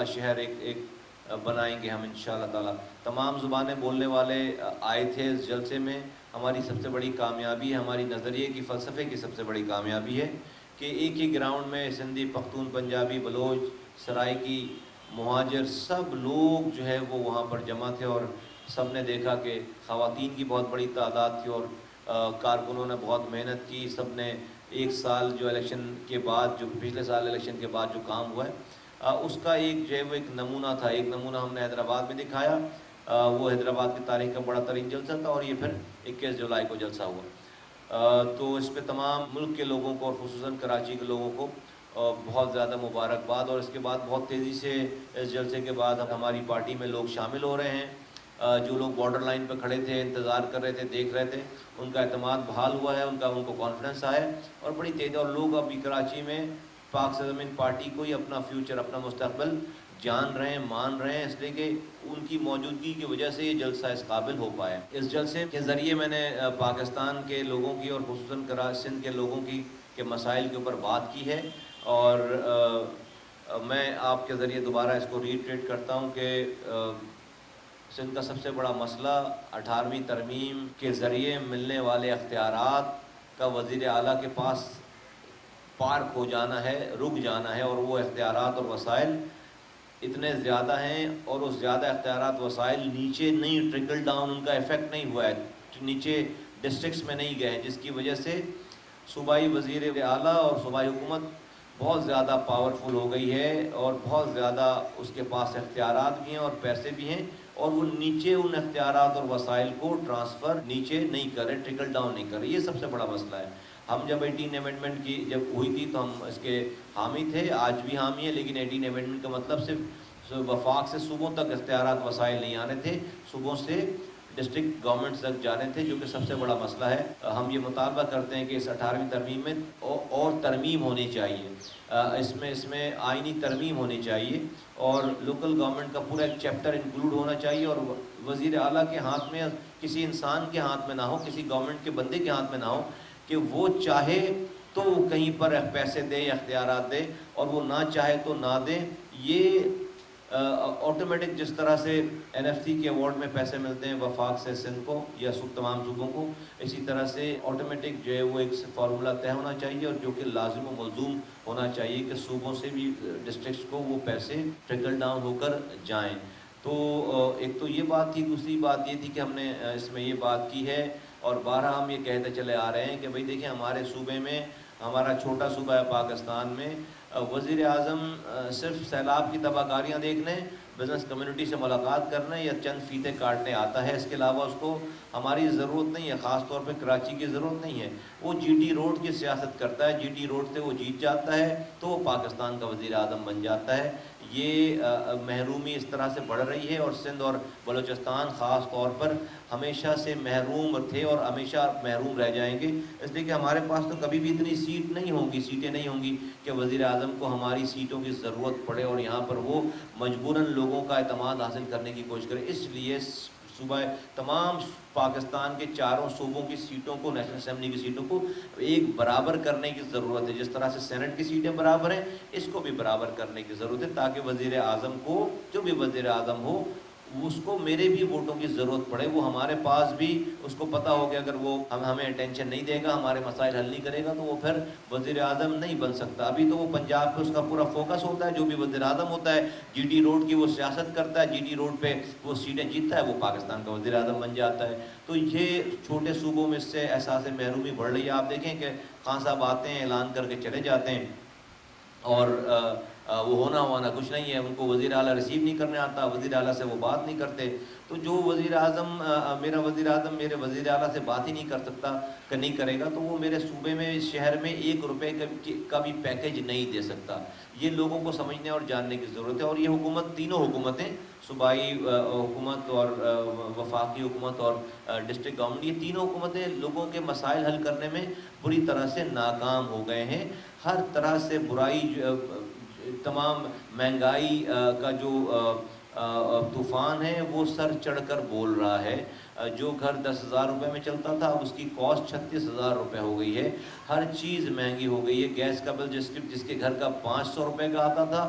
والا شہر ایک بنائیں گے ہم انشاءاللہ تعالی۔ تمام زبانیں بولنے والے آئے تھے اس جلسے میں۔ ہماری سب سے بڑی کامیابی ہے، ہماری نظریے کی فلسفے کی سب سے بڑی کامیابی ہے کہ ایک ہی گراؤنڈ میں سندھی، پختون، پنجابی، بلوچ، سرائکی، مہاجر سب لوگ جو ہے وہ وہاں پر جمع تھے، اور سب نے دیکھا کہ خواتین کی بہت بڑی تعداد تھی، اور کارکنوں نے بہت محنت کی۔ سب نے ایک سال جو الیکشن کے بعد، جو پچھلے سال الیکشن کے بعد جو کام ہوا ہے اس کا ایک جو ہے وہ ایک نمونہ تھا۔ ایک نمونہ ہم نے حیدرآباد میں دکھایا، وہ حیدرآباد کی تاریخ کا بڑا ترین جلسہ تھا، اور یہ پھر 21 جولائی کو جلسہ ہوا۔ تو اس پہ تمام ملک کے لوگوں کو اور خصوصاً کراچی کے لوگوں کو بہت زیادہ مبارکباد۔ اور اس کے بعد بہت تیزی سے اس جلسے کے بعد ہماری پارٹی میں لوگ شامل ہو رہے ہیں۔ جو لوگ بارڈر لائن پہ کھڑے تھے، انتظار کر رہے تھے، دیکھ رہے تھے، ان کا اعتماد بحال ہوا ہے، ان کو کانفیڈنس آیا، اور بڑی تیزی، اور لوگ ابھی کراچی میں پاک سرزمین پارٹی کو ہی اپنا فیوچر، اپنا مستقبل جان رہے ہیں، مان رہے ہیں، اس لیے کہ ان کی موجودگی کی وجہ سے یہ جلسہ اس قابل ہو پایا۔ اس جلسے کے ذریعے میں نے پاکستان کے لوگوں کی اور خصوصاً سندھ کے لوگوں کے مسائل کے اوپر بات کی ہے، اور میں آپ کے ذریعے دوبارہ اس کو ریٹریٹ کرتا ہوں کہ سندھ کا سب سے بڑا مسئلہ 18ویں ترمیم کے ذریعے ملنے والے اختیارات کا وزیر اعلیٰ کے پاس پارک ہو جانا ہے، رک جانا ہے، اور وہ اختیارات اور وسائل اتنے زیادہ ہیں، اور اس زیادہ اختیارات وسائل نیچے نہیں ٹرکل ڈاؤن، ان کا ایفیکٹ نہیں ہوا ہے، نیچے ڈسٹرکٹس میں نہیں گئے ہیں، جس کی وجہ سے صوبائی وزیر اعلیٰ اور صوبائی حکومت بہت زیادہ پاورفل ہو گئی ہے، اور بہت زیادہ اس کے پاس اختیارات بھی ہیں اور پیسے بھی ہیں، اور وہ نیچے ان اختیارات اور وسائل کو ٹرانسفر نیچے نہیں کر رہے، ٹرکل ڈاؤن نہیں کر رہے۔ یہ سب سے بڑا مسئلہ ہے۔ ہم جب 18 امینڈمنٹ کی جب ہوئی تھی تو ہم اس کے حامی تھے، آج بھی حامی ہیں، لیکن 18 امینڈمنٹ کا مطلب صرف وفاق سے صوبوں تک اختیارات وسائل نہیں آنے تھے، صوبوں سے ڈسٹرکٹ گورنمنٹس تک جانے تھے، جو کہ سب سے بڑا مسئلہ ہے۔ ہم یہ مطالبہ کرتے ہیں کہ اس 18ویں ترمیم میں اور ترمیم ہونی چاہیے، اس میں آئینی ترمیم ہونی چاہیے، اور لوکل گورنمنٹ کا پورا ایک چیپٹر انکلوڈ ہونا چاہیے، اور وزیر اعلیٰ کے ہاتھ میں، کسی انسان کے ہاتھ میں نہ ہو، کسی گورنمنٹ کے بندے کے ہاتھ میں نہ ہو کہ وہ چاہے تو وہ کہیں پر پیسے دے یا اختیارات دے، اور وہ نہ چاہے تو نہ دے۔ یہ آٹومیٹک، جس طرح سے NFC کے ایوارڈ میں پیسے ملتے ہیں وفاق سے سندھ کو یا تمام صوبوں کو، اسی طرح سے آٹومیٹک جو ہے وہ ایک فارمولہ طے ہونا چاہیے، اور جو کہ لازم و ملزوم ہونا چاہیے کہ صوبوں سے بھی ڈسٹرکٹس کو وہ پیسے ٹرکل ڈاؤن ہو کر جائیں۔ تو ایک تو یہ بات تھی، دوسری بات یہ تھی کہ ہم نے اس میں یہ بات کی ہے، اور بارہا ہم یہ کہتے چلے آ رہے ہیں کہ بھئی دیکھیں، ہمارے صوبے میں، ہمارا چھوٹا صوبہ ہے پاکستان میں، وزیر اعظم صرف سیلاب کی تباہ کاریاں دیکھنے، بزنس کمیونٹی سے ملاقات کرنے یا چند فیتے کاٹنے آتا ہے، اس کے علاوہ اس کو ہماری ضرورت نہیں ہے، خاص طور پہ کراچی کی ضرورت نہیں ہے۔ وہ GT روڈ کی سیاست کرتا ہے، GT روڈ سے وہ جیت جاتا ہے تو وہ پاکستان کا وزیر اعظم بن جاتا ہے۔ یہ محرومی اس طرح سے بڑھ رہی ہے، اور سندھ اور بلوچستان خاص طور پر ہمیشہ سے محروم تھے اور ہمیشہ محروم رہ جائیں گے، اس لیے کہ ہمارے پاس تو کبھی بھی اتنی سیٹیں نہیں ہوں گی کہ وزیر اعظم کو ہماری سیٹوں کی ضرورت پڑے اور یہاں پر وہ مجبوراً لوگوں کا اعتماد حاصل کرنے کی کوشش کرے۔ اس لیے صوبہ تمام پاکستان کے چاروں صوبوں کی سیٹوں کو، نیشنل اسمبلی کی سیٹوں کو ایک برابر کرنے کی ضرورت ہے، جس طرح سے سینٹ کی سیٹیں برابر ہیں، اس کو بھی برابر کرنے کی ضرورت ہے، تاکہ وزیر اعظم کو، جو بھی وزیر اعظم ہو، اس کو میرے بھی ووٹوں کی ضرورت پڑے، وہ ہمارے پاس بھی اس کو پتہ ہو کہ اگر وہ ہمیں اٹینشن نہیں دے گا، ہمارے مسائل حل نہیں کرے گا، تو وہ پھر وزیر اعظم نہیں بن سکتا۔ ابھی تو وہ پنجاب پہ اس کا پورا فوکس ہوتا ہے، جو بھی وزیر اعظم ہوتا ہے GT روڈ کی وہ سیاست کرتا ہے، GT روڈ پہ وہ سیٹیں جیتتا ہے، وہ پاکستان کا وزیر اعظم بن جاتا ہے۔ تو یہ چھوٹے صوبوں میں اس سے احساس محرومی بڑھ رہی ہے۔ آپ دیکھیں کہ خان صاحب آتے ہیں، اعلان کر کے چلے جاتے ہیں، اور وہ ہونا کچھ نہیں ہے، ان کو وزیر اعلیٰ ریسیو نہیں کرنے آتا، وزیر اعلیٰ سے وہ بات نہیں کرتے۔ تو جو وزیر اعظم میرا وزیر اعظم میرے وزیر اعلیٰ سے بات ہی نہیں کر سکتا، کہ نہیں کرے گا، تو وہ میرے صوبے میں، شہر میں 1 روپے کا بھی پیکیج نہیں دے سکتا۔ یہ لوگوں کو سمجھنے اور جاننے کی ضرورت ہے۔ اور یہ حکومت، تینوں حکومتیں، صوبائی حکومت اور وفاقی حکومت اور ڈسٹرکٹ گورنمنٹ، یہ تینوں حکومتیں لوگوں کے مسائل حل کرنے میں بری طرح سے ناکام ہو گئے ہیں۔ ہر طرح سے برائی، تمام مہنگائی کا جو طوفان ہے وہ سر چڑھ کر بول رہا ہے۔ جو گھر 10,000 روپے میں چلتا تھا، اب اس کی کاسٹ 36,000 روپے ہو گئی ہے۔ ہر چیز مہنگی ہو گئی ہے۔ گیس کا بل جس کے گھر کا 500 روپے کا آتا تھا،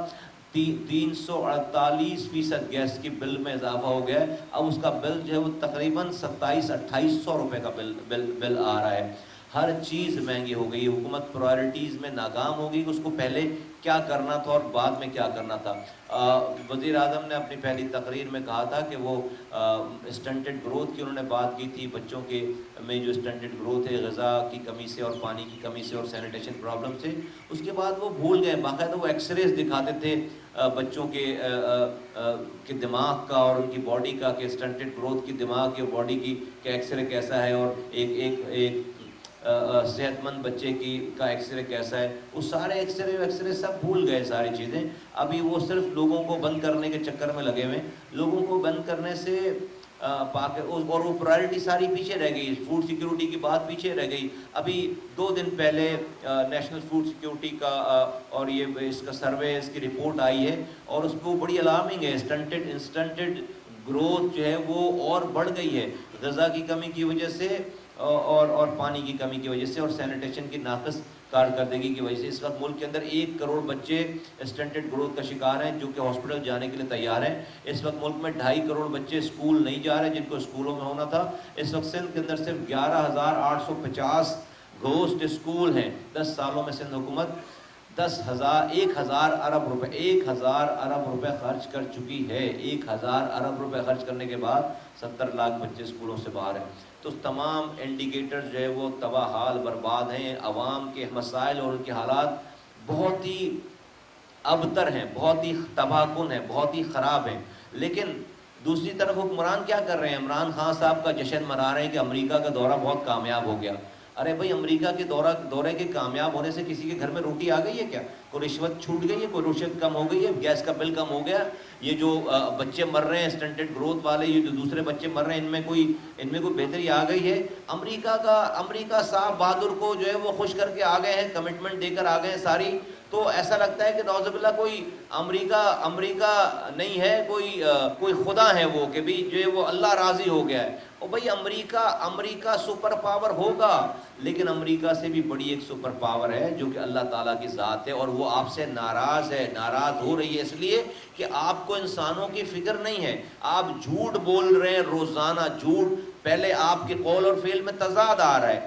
348% گیس کی بل میں اضافہ ہو گیا ہے. اب اس کا بل جو ہے وہ تقریباً 2700-2800 روپے کا بل آ رہا ہے. ہر چیز مہنگی ہو گئی. حکومت پرائرٹیز میں ناکام ہو گئی کہ اس کو پہلے کیا کرنا تھا اور بعد میں کیا کرنا تھا. وزیر اعظم نے اپنی پہلی تقریر میں کہا تھا کہ وہ اسٹنٹڈ گروتھ کی انہوں نے بات کی تھی. بچوں کے میں جو اسٹنٹڈ گروتھ ہے غذا کی کمی سے اور پانی کی کمی سے اور سینیٹیشن پرابلم سے. اس کے بعد وہ بھول گئے. باقاعدہ وہ ایکس ریز دکھاتے تھے بچوں کے دماغ کا اور ان کی باڈی کا کہ اسٹنٹڈ گروتھ کی دماغ کی اور باڈی کی کہ ایکس رے کیسا ہے اور ایک صحت مند بچے کا ایکس رے کیسا ہے. وہ سارے ایکس رے سب بھول گئے ساری چیزیں. ابھی وہ صرف لوگوں کو بند کرنے کے چکر میں لگے ہوئے. لوگوں کو بند کرنے سے اور وہ پرائرٹی ساری پیچھے رہ گئی. فوڈ سیکیورٹی کی بات پیچھے رہ گئی. ابھی 2 دن پہلے نیشنل فوڈ سیکیورٹی کا اور یہ اس کا سروے اس کی رپورٹ آئی ہے اور اس پہ وہ بڑی الارمنگ ہے. انسٹنٹڈ گروتھ جو ہے وہ اور بڑھ گئی ہے غذا کی کمی کی وجہ سے اور پانی کی کمی کی وجہ سے اور سینیٹیشن کی ناقص کارکردگی کی وجہ سے. اس وقت ملک کے اندر 1 کروڑ بچے اسٹنٹڈ گروتھ کا شکار ہیں جو کہ ہاسپٹل جانے کے لیے تیار ہیں. اس وقت ملک میں 2.5 کروڑ بچے اسکول نہیں جا رہے جن کو اسکولوں میں ہونا تھا. اس وقت سندھ کے اندر صرف 11,850 گھوسٹ اسکول ہیں. 10 سالوں میں سندھ حکومت 1,000 ارب روپے خرچ کر چکی ہے. 1,000 ارب روپے خرچ کرنے کے بعد 70 لاکھ بچے اسکولوں سے باہر ہیں. تو تمام انڈیکیٹر جو ہے وہ تباہ حال برباد ہیں. عوام کے مسائل اور ان کے حالات بہت ہی ابتر ہیں, بہت ہی تباہ کن ہیں, بہت ہی خراب ہیں. لیکن دوسری طرف حکمران کیا کر رہے ہیں؟ عمران خان صاحب کا جشن منا رہے ہیں کہ امریکہ کا دورہ بہت کامیاب ہو گیا. ارے بھائی, امریکہ کے دورے کے کامیاب ہونے سے کسی کے گھر میں روٹی آ گئی ہے کیا؟ کوئی رشوت چھوٹ گئی ہے؟ کوئی رشوت کم ہو گئی ہے؟ گیس کا بل کم ہو گیا؟ یہ جو بچے مر رہے ہیں اسٹنٹڈ گروتھ والے, یہ جو دوسرے بچے مر رہے ہیں, ان میں کوئی بہتری آ گئی ہے؟ امریکہ صاحب بہادر کو جو ہے وہ خوش کر کے آ گئے ہیں, کمٹمنٹ دے کر آ گئے ہیں ساری. تو ایسا لگتا ہے کہ نعوذ باللہ کوئی امریکہ نہیں ہے, کوئی خدا ہے وہ کہ بھی جو ہے وہ اللہ راضی ہو گیا ہے. اور بھائی امریکہ سپر پاور ہوگا, لیکن امریکہ سے بھی بڑی ایک سپر پاور ہے جو کہ اللہ تعالیٰ کی ذات ہے, اور وہ آپ سے ناراض ہو رہی ہے اس لیے کہ آپ کو انسانوں کی فکر نہیں ہے. آپ جھوٹ بول رہے ہیں روزانہ, جھوٹ. پہلے آپ کے قول اور فعل میں تضاد آ رہا ہے.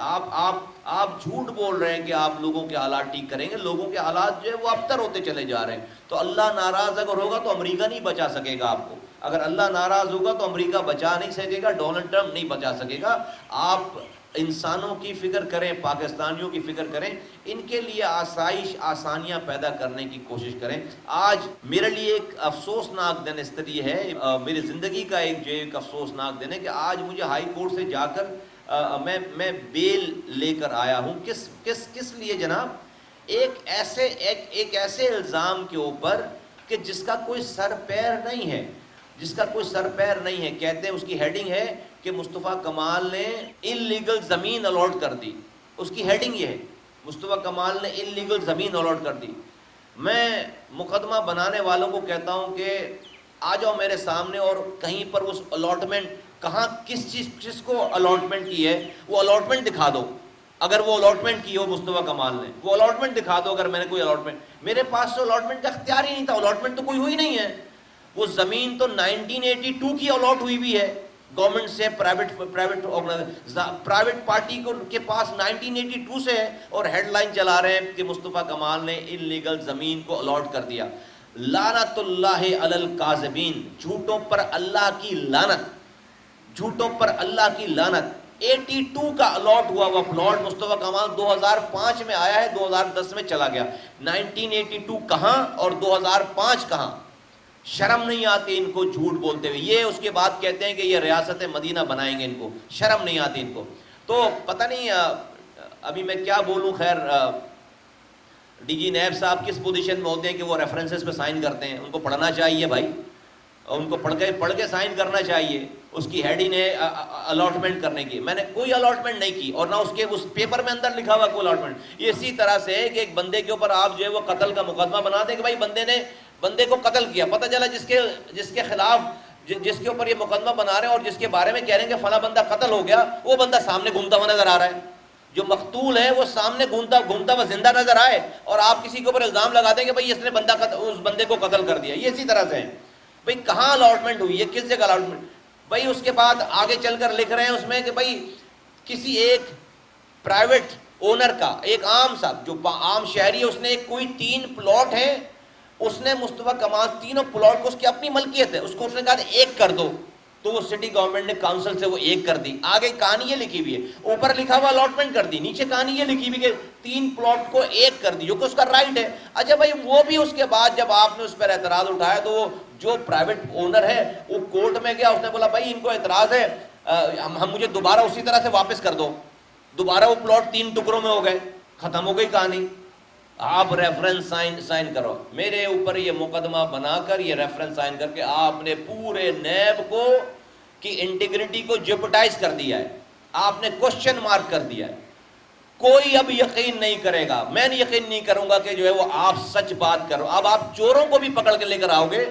آپ جھوٹ بول رہے ہیں کہ آپ لوگوں کے حالات ٹھیک کریں گے. لوگوں کے حالات جو ہے وہ ابتر ہوتے چلے جا رہے ہیں. تو اللہ ناراض اگر ہوگا تو امریکہ نہیں بچا سکے گا آپ کو. اگر اللہ ناراض ہوگا تو امریکہ بچا نہیں سکے گا, ڈونلڈ ٹرمپ نہیں بچا سکے گا. آپ انسانوں کی فکر کریں, پاکستانیوں کی فکر کریں, ان کے لیے آسانیاں پیدا کرنے کی کوشش کریں. آج میرے لیے ایک افسوسناک دن اس طرح ہے, میری زندگی کا ایک افسوسناک دن ہے کہ آج مجھے ہائی کورٹ سے جا کر میں بیل لے کر آیا ہوں. کس لیے جناب؟ ایک ایسے الزام کے اوپر کہ جس کا کوئی سر پیر نہیں ہے, کہتے ہیں اس کی ہیڈنگ ہے کہ مصطفیٰ کمال نے انلیگل زمین الاٹ کر دی. اس کی ہیڈنگ یہ ہے, مصطفیٰ کمال نے انلیگل زمین الاٹ کر دی. میں مقدمہ بنانے والوں کو کہتا ہوں کہ آ جاؤ میرے سامنے اور کہیں پر اس الاٹمنٹ کہاں کس کو الاٹمنٹ کی ہے وہ الاٹمنٹ دکھا دو. اگر وہ الاٹمنٹ کی ہو مصطفیٰ کمال نے, وہ الاٹمنٹ دکھا دو. اگر میں نے کوئی الاٹمنٹ, میرے پاس تو الاٹمنٹ کا اختیار ہی نہیں تھا, الاٹمنٹ تو کوئی ہوئی نہیں ہے. وہ زمین تو 1982 کی الاٹ ہوئی ہے گورنمنٹ سے پرائیویٹ پارٹی کے پاس 1982 سے ہے, اور ہیڈ لائن چلا رہے ہیں کہ مصطفیٰ کمال نے انلیگل زمین کو الاٹ کر دیا. لعنت اللہ علی الکاذبین, جھوٹوں پر اللہ کی لعنت, جھوٹوں پر اللہ کی لعنت. 82 کا الاٹ ہوا وہ پلاٹ مصطفیٰ کمال 2005 میں آیا ہے, 2010 میں چلا گیا. 1982 کہاں اور 2005 کہاں؟ شرم نہیں آتی ان کو جھوٹ بولتے ہوئے. یہ اس کے بعد کہتے ہیں کہ یہ ریاست مدینہ بنائیں گے, ان کو شرم نہیں آتی ان کو. تو پتہ نہیں ابھی میں کیا بولوں. خیر, ڈی جی نیب صاحب کس پوزیشن میں ہوتے ہیں کہ وہ ریفرنسز پہ سائن کرتے ہیں؟ ان کو پڑھنا چاہیے بھائی, ان کو پڑھ کے سائن کرنا چاہیے. اس کی ہیڈنگ ہے الاٹمنٹ کرنے کی. میں نے کوئی الاٹمنٹ نہیں کی, اور نہ اس پیپر میں اندر لکھا ہوا کوئی الاٹمنٹ. یہ اسی طرح سے ہے کہ ایک بندے کے اوپر آپ جو ہے وہ قتل کا مقدمہ بنا دیں کہ بھائی بندے کو قتل کیا. پتہ چلا جس کے خلاف جس کے اوپر یہ مقدمہ بنا رہے ہیں اور جس کے بارے میں کہہ رہے ہیں کہ فلاں بندہ قتل ہو گیا, وہ بندہ سامنے گھومتا ہوا نظر آ رہا ہے. جو مقتول ہے وہ سامنے گھومتا ہوا زندہ نظر آئے اور آپ کسی کے اوپر الزام لگا دیں کہ بھائی اس نے اس بندے کو قتل کر دیا. یہ اسی طرح سے ہے. بھائی کہاں الاٹمنٹ ہوئی ہے, کس جگہ الاٹمنٹ؟ بھائی اس کے بعد آگے چل کر لکھ رہے ہیں اس میں کہ بھائی کسی ایک پرائیویٹ اونر کا, ایک عام سا جو عام شہری ہے, اس نے کوئی 3 پلاٹ ہے, اس نے مصطفیٰ کمال تینوں پلاٹ کو, اس کی اپنی ملکیت ہے, اس کو اس نے کہا ایک کر دو, تو وہ سٹی گورنمنٹ نے کاؤنسل سے وہ ایک کر دی. آگے کہانی یہ لکھی ہوئی ہے, اوپر لکھا ہوا الاٹمنٹ کر دی, نیچے کہانی یہ لکھی ہوئی کہ 3 پلاٹ کو ایک کر دی, جو کہ اس کا رائٹ ہے. اچھا بھائی وہ بھی اس کے بعد جب آپ نے اس پر اعتراض اٹھایا تو وہ جو پرائیویٹ اونر ہے وہ کورٹ میں گیا, اس نے بولا بھائی ان کو اعتراض ہے, ہم مجھے دوبارہ اسی طرح سے واپس کر دو. دوبارہ وہ پلاٹ 3 ٹکڑوں میں ہو گئے, ختم ہو گئی کہانی. آپ ریفرنس سائن کرو, میرے اوپر یہ مقدمہ بنا کر, یہ ریفرنس سائن کر کے آپ نے پورے نیب کو کی انٹیگریٹی کو جیپٹائز کر دیا ہے, آپ نے کوشچن مارک کر دیا ہے. کوئی اب یقین نہیں کرے گا, میں یقین نہیں کروں گا کہ جو ہے وہ آپ سچ بات کرو. اب آپ چوروں کو بھی پکڑ کے لے کر آؤ گے,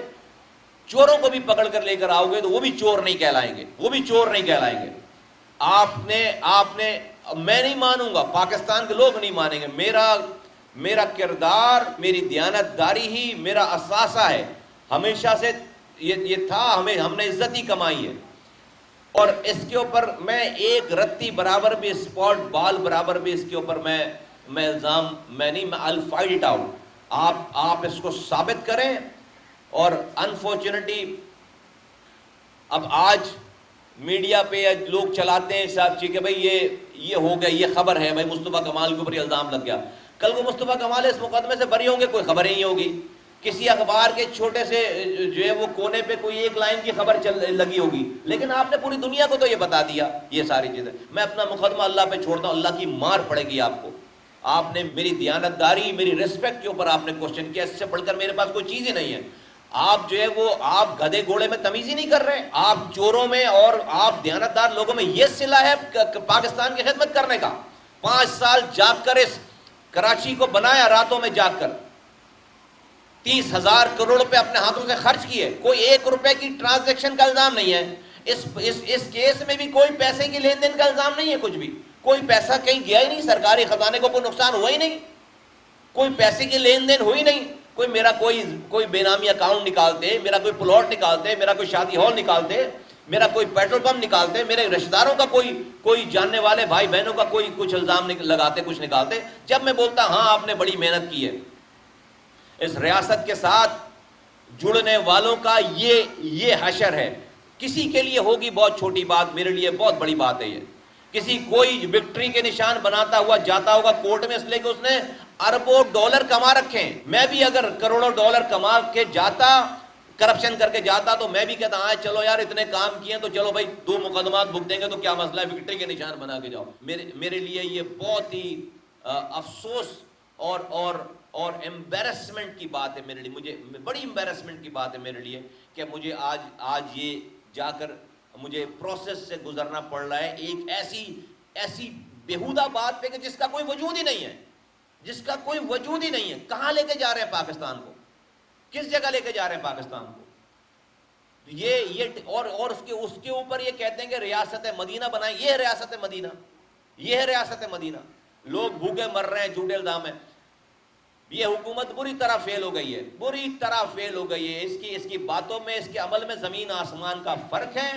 چوروں کو بھی پکڑ کر لے کر آؤ گے تو وہ بھی چور نہیں کہلائیں گے, وہ بھی چور نہیں کہلائیں گے. آپ نے میں نہیں مانوں گا, پاکستان کے لوگ نہیں مانیں گے. میرا کردار, میری دیانت داری ہی میرا اثاثہ ہے, ہمیشہ سے یہ تھا. ہم نے عزت ہی کمائی ہے, اور اس کے اوپر میں ایک رتی برابر بھی, اسپاٹ بال برابر بھی اس کے اوپر میں الزام میں نہیں, میں I'll fight it out. آپ اس کو ثابت کریں. اور انفارچونیٹلی اب آج میڈیا پہ لوگ چلاتے ہیں صاحب جی کہ بھائی یہ ہو گیا, یہ خبر ہے بھائی مصطفیٰ کمال کے اوپر یہ الزام لگ گیا. کل کو مصطفیٰ کمال اس مقدمے سے بری ہوں گے, کوئی خبر ہی نہیں ہوگی. کسی اخبار کے چھوٹے سے جو ہے وہ کونے پہ کوئی ایک لائن کی خبر لگی ہوگی, لیکن آپ نے پوری دنیا کو تو یہ بتا دیا. یہ ساری چیزیں میں اپنا مقدمہ اللہ پہ چھوڑتا ہوں, اللہ کی مار پڑے گی آپ کو. آپ نے میری دیانت داری, میری ریسپیکٹ کے اوپر آپ نے کوشچن کیا, اس سے بڑھ کر میرے پاس کوئی چیز ہی نہیں ہے. آپ جو ہے وہ آپ گدھے گھوڑے میں تمیز ہی نہیں کر رہے, آپ چوروں میں اور آپ دیانتدار لوگوں میں یہ صلہ ہے پاکستان کی خدمت کرنے کا. 5 سال جاگ کر اس کراچی کو بنایا, راتوں میں جاگ کر 30,000 کروڑ روپے اپنے ہاتھوں سے خرچ کیے, کوئی 1 روپے کی ٹرانزیکشن کا الزام نہیں ہے. اس کیس میں بھی کوئی پیسے کی لین دین کا الزام نہیں ہے, کچھ بھی کوئی پیسہ کہیں گیا ہی نہیں, سرکاری خزانے کو کوئی نقصان ہوا ہی نہیں, کوئی پیسے کی لین دین ہوئی نہیں. کوئی میرا کوئی بے نامی اکاؤنٹ نکالتے, میرا کوئی پلاٹ نکالتے, میرا کوئی شادی ہال نکالتے, میرا کوئی پیٹرول پمپ نکالتے, میرے رشتہ داروں کا کوئی جاننے والے بھائی بہنوں کا کوئی کچھ الزام لگاتے, کچھ نکالتے. جب میں بولتا ہاں آپ نے بڑی محنت کی ہے, اس ریاست کے ساتھ جڑنے والوں کا یہ حشر ہے. کسی کے لیے ہوگی بہت چھوٹی بات, میرے لیے بہت بڑی بات ہے. یہ کسی کوئی وکٹری کے نشان بناتا ہوا جاتا ہوگا کورٹ میں, اس لیے کہ اس نے اربوں ڈالر کما رکھے ہیں. میں بھی اگر کروڑوں ڈالر کما کے جاتا, کرپشن کر کے جاتا, تو میں بھی کہتا ہاں چلو یار اتنے کام کیے تو چلو بھائی 2 مقدمات بک دیں گے تو کیا مسئلہ ہے, وکٹری کے نشان بنا کے جاؤ. میرے لیے یہ بہت ہی افسوس اور امبیرسمنٹ کی بات ہے میرے لیے, مجھے بڑی امبیرسمنٹ کی بات ہے میرے لیے کہ مجھے آج یہ جا کر مجھے پروسیس سے گزرنا پڑ رہا ہے, ایک ایسی بیہودہ بات پہ کہ جس کا کوئی وجود ہی نہیں ہے, جس کا کوئی وجود ہی نہیں ہے. کہاں لے کے جا رہے ہیں پاکستان کو, کس جگہ لے کے جا رہے ہیں پاکستان کو؟ اور اس کے اوپر یہ کہتے ہیں کہ ریاست مدینہ بنائیں. یہ ہے ریاست مدینہ, یہ ہے ریاست مدینہ. لوگ بھوکے مر رہے ہیں, جھوٹے الزام ہیں. یہ حکومت بری طرح فیل ہو گئی ہے, بری طرح فیل ہو گئی ہے. اس کی باتوں میں, اس کے عمل میں زمین آسمان کا فرق ہے,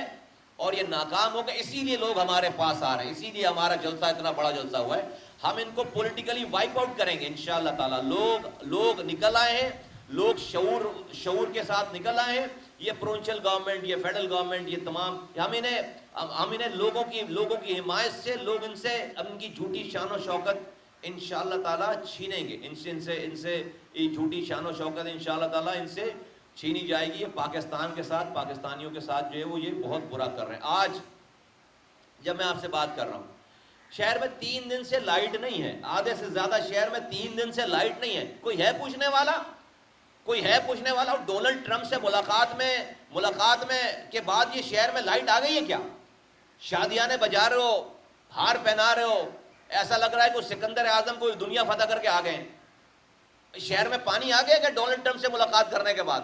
اور یہ ناکام ہو گئے. اسی لیے لوگ ہمارے پاس آ رہے ہیں, اسی لیے ہمارا جلسہ اتنا بڑا جلسہ ہوا ہے. ہم ان کو پولیٹیکلی وائپ آؤٹ کریں گے انشاءاللہ تعالی. لوگ نکل آئے ہیں, لوگ شعور کے ساتھ نکل آئے ہیں. یہ پرونچل گورنمنٹ, یہ فیڈرل گورنمنٹ, یہ تمام ہم انہیں لوگوں کی حمایت سے, لوگ ان سے ان کی جھوٹی شان و شوکت انشاءاللہ تعالی چھینیں گے. ان سے یہ جھوٹی شان و شوکت انشاءاللہ تعالی ان سے چھینی جائے گی. یہ پاکستان کے ساتھ, پاکستانیوں کے ساتھ جو ہے وہ یہ بہت برا کر رہے ہیں. آج جب میں آپ سے بات کر رہا ہوں, شہر میں 3 دن سے لائٹ نہیں ہے, آدھے سے زیادہ شہر میں 3 دن سے لائٹ نہیں ہے. کوئی ہے پوچھنے والا, کوئی ہے پوچھنے والا؟ اور ڈونلڈ ٹرمپ سے ملاقات میں کے بعد یہ شہر میں لائٹ آ گئی ہے کیا؟ شادیانے بجا رہے ہو, ہار پہنا رہے ہو, ایسا لگ رہا ہے کہ سکندر اعظم کو دنیا فتح کر کے آ گئے. شہر میں پانی آ گیا کہ ڈونلڈ ٹرمپ سے ملاقات کرنے کے بعد؟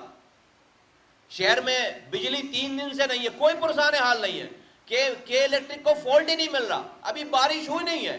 شہر میں بجلی 3 دن سے نہیں ہے, کوئی پرسان حال نہیں ہے کہ الیکٹرک کو فالٹ ہی نہیں مل رہا. ابھی بارش ہوئی نہیں ہے,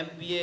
MPA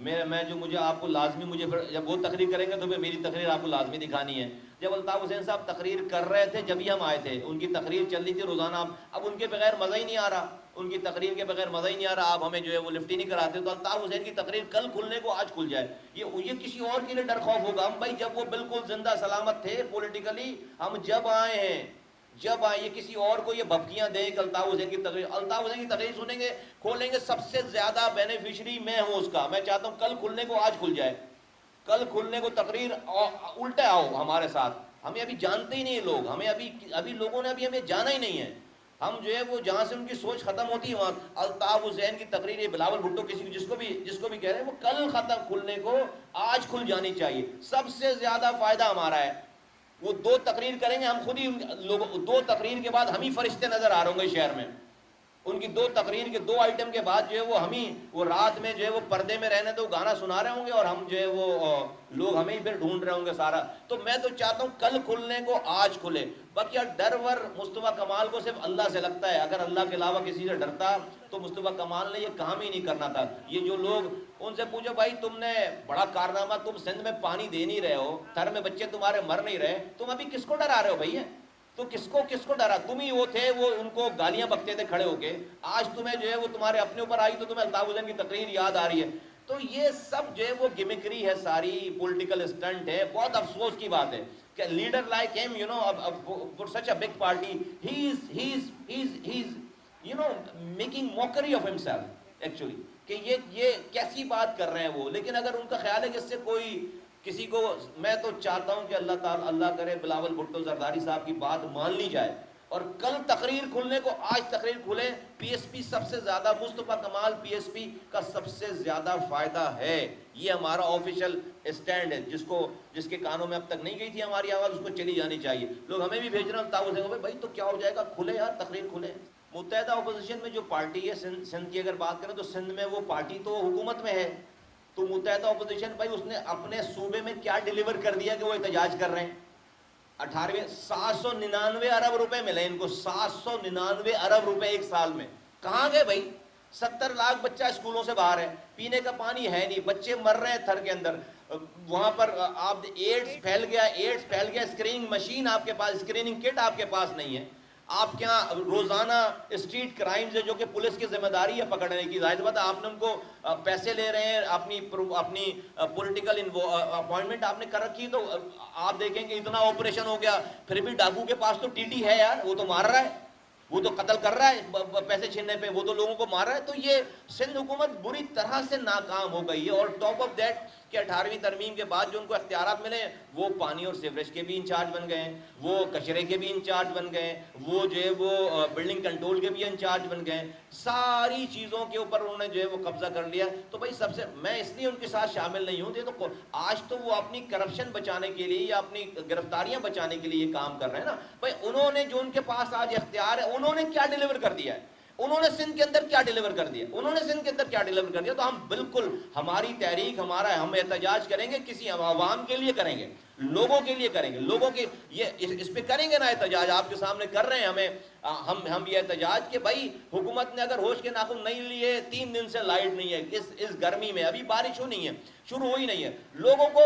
میں جو مجھے آپ کو لازمی مجھے جب وہ تقریر کریں گے تو پھر میری تقریر آپ کو لازمی دکھانی ہے. جب الطاف حسین صاحب تقریر کر رہے تھے جب ہی ہم آئے تھے, ان کی تقریر چل رہی تھی روزانہ, اب ان کے بغیر مزہ ہی نہیں آ رہا, ان کی تقریر کے بغیر مزہ ہی نہیں آ رہا, آپ ہمیں جو ہے وہ لفٹ ہی نہیں کراتے. تو الطاف حسین کی تقریر کل کھلنے کو آج کھل جائے, یہ کسی اور کے لیے ڈر خوف ہوگا. ہم بھائی جب وہ بالکل زندہ سلامت تھے پولیٹیکلی, ہم جب آئے ہیں, جب آئے, یہ کسی اور کو یہ بھبکیاں دیں کہ الطاف حسین کی تقریر, الطاف حسین کی تقریر سنیں گے کھولیں گے, سب سے زیادہ بینیفیشری میں ہوں اس کا. میں چاہتا ہوں کل کھلنے کو آج کھل جائے, کل کھلنے کو تقریر الٹا آؤ ہمارے ساتھ. ہمیں ابھی جانتے ہی نہیں لوگ, ہمیں ابھی لوگوں نے ہمیں جانا ہی نہیں ہے. ہم جو ہے وہ جہاں سے ان کی سوچ ختم ہوتی ہے وہاں الطاف حسین کی تقریر, بلاول بھٹو, جس کو بھی کہہ رہے ہیں, وہ کل ختم کھلنے کو آج کھل جانی چاہیے. سب سے زیادہ فائدہ ہمارا ہے. وہ 2 تقریر کریں گے, ہم خود ہی لوگ 2 تقریر کے بعد ہم ہی فرشتے نظر آ رہے ہوں گے شہر میں. ان کی 2 تقریر کے 2 آئٹم کے بعد جو ہے وہ ہم ہی, وہ رات میں جو ہے وہ پردے میں رہنے تو گانا سنا رہے ہوں گے, اور ہم جو ہے وہ لوگ ہمیں ہی پھر ڈھونڈ رہے ہوں گے سارا. تو میں تو چاہتا ہوں کل کھلنے کو آج کھلے. باقی ڈر ور مصطفیٰ کمال کو صرف اللہ سے لگتا ہے, اگر اللہ کے علاوہ کسی سے ڈرتا تو مصطفیٰ کمال نے یہ کام ہی نہیں کرنا تھا. یہ جو لوگ, ان سے پوچھو بھائی تم نے بڑا کارنامہ, تم سندھ میں پانی دے نہیں رہے ہو, تھر میں بچے تمہارے مر نہیں رہے, تم ابھی کس کو ڈرا رہے ہو بھائی؟ تو کس کو ڈرا؟ تم ہی وہ تھے, وہ ان کو گالیاں بکتے تھے کھڑے ہو کے. آج تمہیں جو ہے وہ تمہارے اپنے اوپر آئی تو تمہیں الطاف حسین کی تقریر یاد آ رہی ہے. تو یہ سب جو ہے وہ گمکری ہے, ساری پولیٹیکل اسٹنٹ ہے. بہت افسوس کی بات ہے کہ leader like him, you know, for such a big party, he is making mockery of himself actually, کہ یہ کیسی بات کر رہے ہیں وہ. لیکن اگر ان کا خیال ہے کہ اس سے کوئی کسی کو, میں تو چاہتا ہوں کہ اللہ کرے بلاول بھٹو زرداری صاحب کی بات مان لی جائے, اور کل تقریر کھلنے کو آج تقریر کھلے. پی ایس پی سب سے زیادہ, مصطفیٰ کمال پی ایس پی کا سب سے زیادہ فائدہ ہے. یہ ہمارا آفیشیل اسٹینڈ ہے, جس کے کانوں میں اب تک نہیں گئی تھی ہماری آواز, اس کو چلی جانی چاہیے. لوگ ہمیں بھی بھیج رہے ہیں تاؤ سے, بھائی تو کیا ہو جائے گا, کھلے یار تقریر کھلے. متحدہ اپوزیشن میں جو پارٹی ہے سندھ کی اگر بات کریں تو سندھ میں وہ پارٹی تو حکومت میں ہے. تو متحدہ اپوزیشن بھائی اس نے اپنے صوبے میں کیا ڈیلیور کر دیا کہ وہ احتجاج کر رہے ہیں؟ 799 ارب روپے ملے ان کو, 799 ارب روپے ایک سال میں. کہاں گئے بھائی؟ 70 لاکھ بچہ اسکولوں سے باہر ہے, پینے کا پانی ہے نہیں, بچے مر رہے ہیں تھر کے اندر. وہاں پر آپ ایڈز پھیل گیا, اسکریننگ مشین آپ کے پاس, اسکریننگ کٹ آپ کے پاس نہیں ہے. آپ کے یہاں روزانہ اسٹریٹ کرائمز ہے جو کہ پولیس کی ذمہ داری ہے پکڑنے کی. ظاہر بات ہے آپ نے ان کو پیسے لے رہے ہیں, اپنی پولیٹیکل اپوائنٹمنٹ آپ نے کر رکھی, تو آپ دیکھیں کہ اتنا آپریشن ہو گیا, پھر بھی ڈاکو کے پاس تو ٹی ٹی ہے یار, وہ تو مار رہا ہے, وہ تو قتل کر رہا ہے پیسے چھیننے پہ, وہ تو لوگوں کو مار رہا ہے. تو یہ سندھ حکومت بری طرح سے ناکام ہو گئی ہے. اور ٹاپ آف دیٹ کہ 18ویں ترمیم کے بعد جو ان کو اختیارات ملے, وہ پانی اور سیوریج کے بھی انچارج بن گئے ہیں, وہ کچرے کے بھی انچارج بن گئے ہیں, وہ جو ہے وہ بلڈنگ کنٹرول کے بھی انچارج بن گئے ہیں. ساری چیزوں کے اوپر انہوں نے جو ہے وہ قبضہ کر لیا. تو بھائی سب سے میں اس لیے ان کے ساتھ شامل نہیں ہوں. تو آج تو وہ اپنی کرپشن بچانے کے لیے یا اپنی گرفتاریاں بچانے کے لیے یہ کام کر رہے ہیں نا. بھائی انہوں نے جو ان کے پاس آج اختیار ہے, انہوں نے کیا ڈیلیور کر دیا ہے؟ انہوں نے سندھ کے اندر کیا ڈیلیور کر دیا؟ تو ہم بالکل, ہماری تحریک, ہم احتجاج کریں گے, کسی عوام کے لیے کریں گے, لوگوں کے لیے کریں گے, لوگوں کے یہ اس پہ کریں گے نا احتجاج. آپ کے سامنے کر رہے ہیں ہم یہ احتجاج کہ بھائی حکومت نے اگر ہوش کے ناخن نہیں لیے, 3 دن سے لائٹ نہیں ہے, اس گرمی میں, ابھی بارش نہیں ہے, شروع ہوئی نہیں ہے, لوگوں کو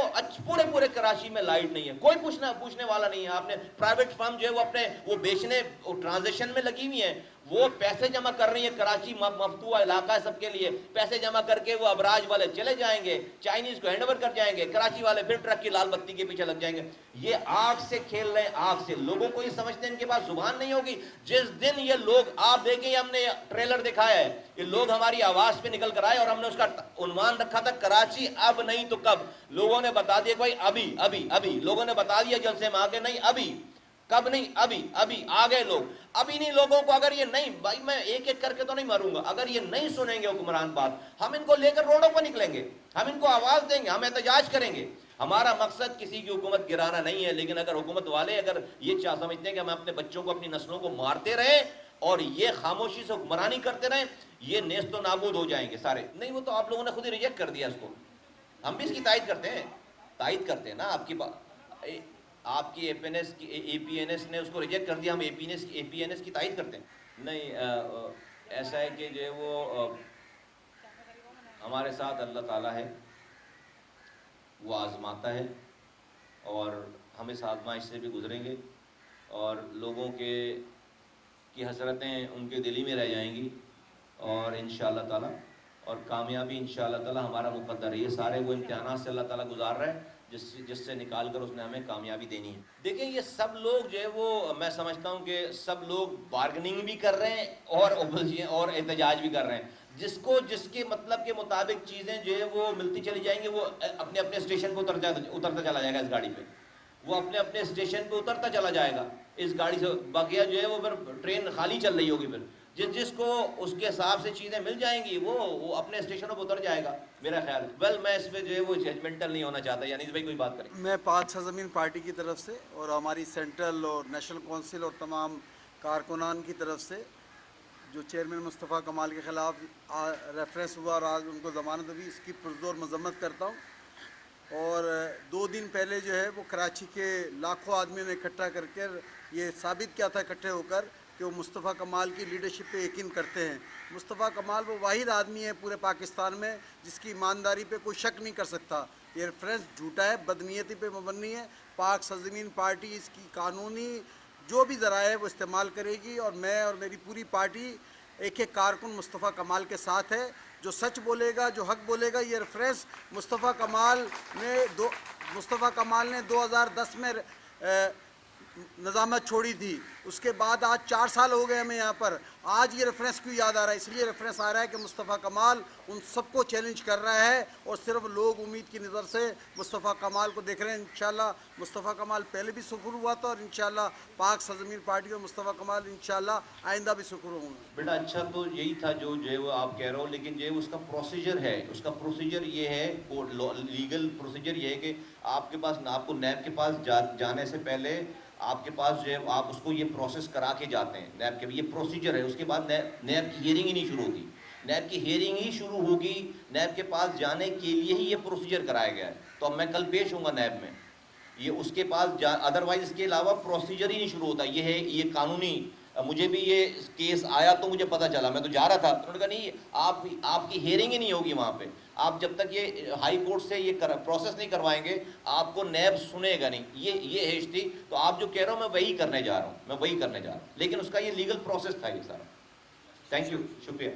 پورے کراچی میں لائٹ نہیں ہے, کوئی پوچھنے والا نہیں ہے. آپ نے پرائیویٹ فرم جو ہے وہ بیچنے ٹرانزیکشن میں لگی ہوئی ہیں, وہ پیسے جمع کر رہی ہیں. کراچی مفتوحہ علاقہ ہے سب کے لیے, پیسے جمع کر کے وہ ابراج والے چلے جائیں گے, چائنیز کو ہینڈ اوور کر جائیں گے, کراچی والے پھر ٹرک کی لال بتی کے پیچھے لگ جائیں گے. یہ آگ سے کھیل رہے ہیں, آگ سے. لوگوں کو یہ سمجھتے ہیں ان کے پاس زبان نہیں ہوگی. جس دن یہ لوگ, آپ دیکھیں ہم نے ٹریلر دکھایا ہے, یہ لوگ ہماری آواز پہ نکل کر آئے, اور ہم نے اس کا عنوان رکھا تھا کراچی اب نہیں تو کب. لوگوں نے بتا دیا بھائی ابھی لوگوں نے بتا دیا جلسے میں آ کے, نہیں ابھی, کب نہیں, ابھی آ گئے لوگ. ابھی نہیں. لوگوں کو اگر یہ نہیں, بھائی میں ایک کر کے تو نہیں ماروں گا, اگر یہ نہیں سنیں گے حکمران بات, ہم ان کو لے کر روڈوں پر نکلیں گے, ہم ان کو آواز دیں گے, ہم احتجاج کریں گے. ہمارا مقصد کسی کی حکومت گرانا نہیں ہے, لیکن اگر حکومت والے اگر یہ سمجھتے ہیں کہ ہم اپنے بچوں کو, اپنی نسلوں کو مارتے رہیں اور یہ خاموشی سے حکمرانی کرتے رہیں, یہ نیست و نابود ہو جائیں گے سارے. نہیں, وہ تو آپ لوگوں نے خود ہی ریجیکٹ کر دیا اس کو. ہم بھی اس کی تائید کرتے ہیں نا. آپ کی اے پی این ایس نے اس کو ریجیکٹ کر دیا, ہم اے پی این ایس کی تائید کرتے ہیں. نہیں, ایسا ہے کہ جو ہے وہ ہمارے ساتھ اللہ تعالیٰ ہے، وہ آزماتا ہے، اور ہم اس آزمائش سے بھی گزریں گے، اور لوگوں کی حسرتیں ان کے دل ہی میں رہ جائیں گی، اور انشاءاللہ تعالیٰ اور کامیابی انشاءاللہ تعالیٰ ہمارا مقدر ہے۔ یہ سارے وہ امتحانات سے اللہ تعالیٰ گزار رہا ہے جس سے نکال کر اس نے ہمیں کامیابی دینی ہے۔ دیکھیں یہ سب لوگ جو ہے وہ میں سمجھتا ہوں کہ سب لوگ بارگننگ بھی کر رہے ہیں اور احتجاج بھی کر رہے ہیں۔ جس کے مطلب کے مطابق چیزیں جو ہے وہ ملتی چلی جائیں گی، وہ اپنے اپنے اسٹیشن پہ اترتا چلا جائے گا اس گاڑی پہ، وہ اپنے اپنے اسٹیشن پہ اترتا چلا جائے گا اس گاڑی سے، باقیہ جو ہے وہ پھر ٹرین خالی چل رہی ہوگی، پھر جس کو اس کے حساب سے چیزیں مل جائیں گی وہ اپنے اسٹیشنوں پہ اتر جائے گا، میرا خیال ہے۔ میں اس پہ جو ہے وہ ججمنٹل نہیں ہونا چاہتا، یعنی بھائی کوئی بات کریں۔ میں پاک سرزمین پارٹی کی طرف سے اور ہماری سینٹرل اور نیشنل کونسل اور تمام کارکنان کی طرف سے جو چیئرمین مصطفیٰ کمال کے خلاف ریفرنس ہوا اور آج ان کو ضمانت ہوئی، اس کی پرزور مذمت کرتا ہوں۔ اور 2 دن پہلے جو ہے وہ کراچی کے لاکھوں آدمیوں نے اکٹھا کر کے یہ ثابت کیا تھا اکٹھے ہو کر کہ وہ مصطفیٰ کمال کی لیڈرشپ پہ یقین کرتے ہیں۔ مصطفیٰ کمال وہ واحد آدمی ہے پورے پاکستان میں جس کی ایمانداری پہ کوئی شک نہیں کر سکتا۔ یہ ریفرنس جھوٹا ہے، بدنیتی پہ مبنی ہے۔ پاک سرزمین پارٹی اس کی قانونی جو بھی ذرائع ہے وہ استعمال کرے گی، اور میں اور میری پوری پارٹی ایک کارکن مصطفیٰ کمال کے ساتھ ہے۔ جو سچ بولے گا، جو حق بولے گا، یہ ریفرنس مصطفیٰ کمال نے 2010 میں نظامت چھوڑی تھی، اس کے بعد آج 4 سال ہو گئے ہمیں یہاں پر۔ آج یہ ریفرنس کیوں یاد آ رہا ہے؟ اس لیے ریفرنس آ رہا ہے کہ مصطفیٰ کمال ان سب کو چیلنج کر رہا ہے، اور صرف لوگ امید کی نظر سے مصطفیٰ کمال کو دیکھ رہے ہیں۔ انشاءاللہ مصطفیٰ کمال پہلے بھی سرخرو ہوا تھا، اور انشاءاللہ پاک سرزمین پارٹی اور مصطفیٰ کمال انشاءاللہ آئندہ بھی سرخرو ہوں گے۔ بیٹا اچھا تو یہی تھا جو ہے وہ آپ کہہ رہے ہو، لیکن جو ہے اس کا پروسیجر ہے، اس کا پروسیجر یہ ہے، لیگل پروسیجر یہ ہے کہ آپ کے پاس، آپ کو نیب کے پاس جانے سے پہلے آپ کے پاس جو ہے آپ اس کو یہ پروسیس کرا کے جاتے ہیں نیب کے، یہ پروسیجر ہے۔ اس کے بعد نیب کی ہیئرنگ ہی نہیں شروع ہوگی، نیب کی ہیئرنگ ہی شروع ہوگی نیب کے پاس جانے کے لیے ہی یہ پروسیجر کرایا گیا ہے۔ تو اب میں کل پیش ہوں گا نیب میں، یہ اس کے پاس ادروائز اس کے علاوہ پروسیجر ہی نہیں شروع ہوتا۔ یہ ہے یہ قانونی، مجھے بھی یہ کیس آیا تو مجھے پتہ چلا، میں تو جا رہا تھا، انہوں نے کہا نہیں آپ کی ہیئرنگ ہی نہیں ہوگی وہاں پہ، آپ جب تک یہ ہائی کورٹ سے یہ پروسیس نہیں کروائیں گے آپ کو نیب سنے گا نہیں۔ یہ ہے تھی، تو آپ جو کہہ رہا ہوں میں وہی کرنے جا رہا ہوں، لیکن اس کا یہ لیگل پروسیس تھا یہ سارا۔ تھینک یو، شکریہ۔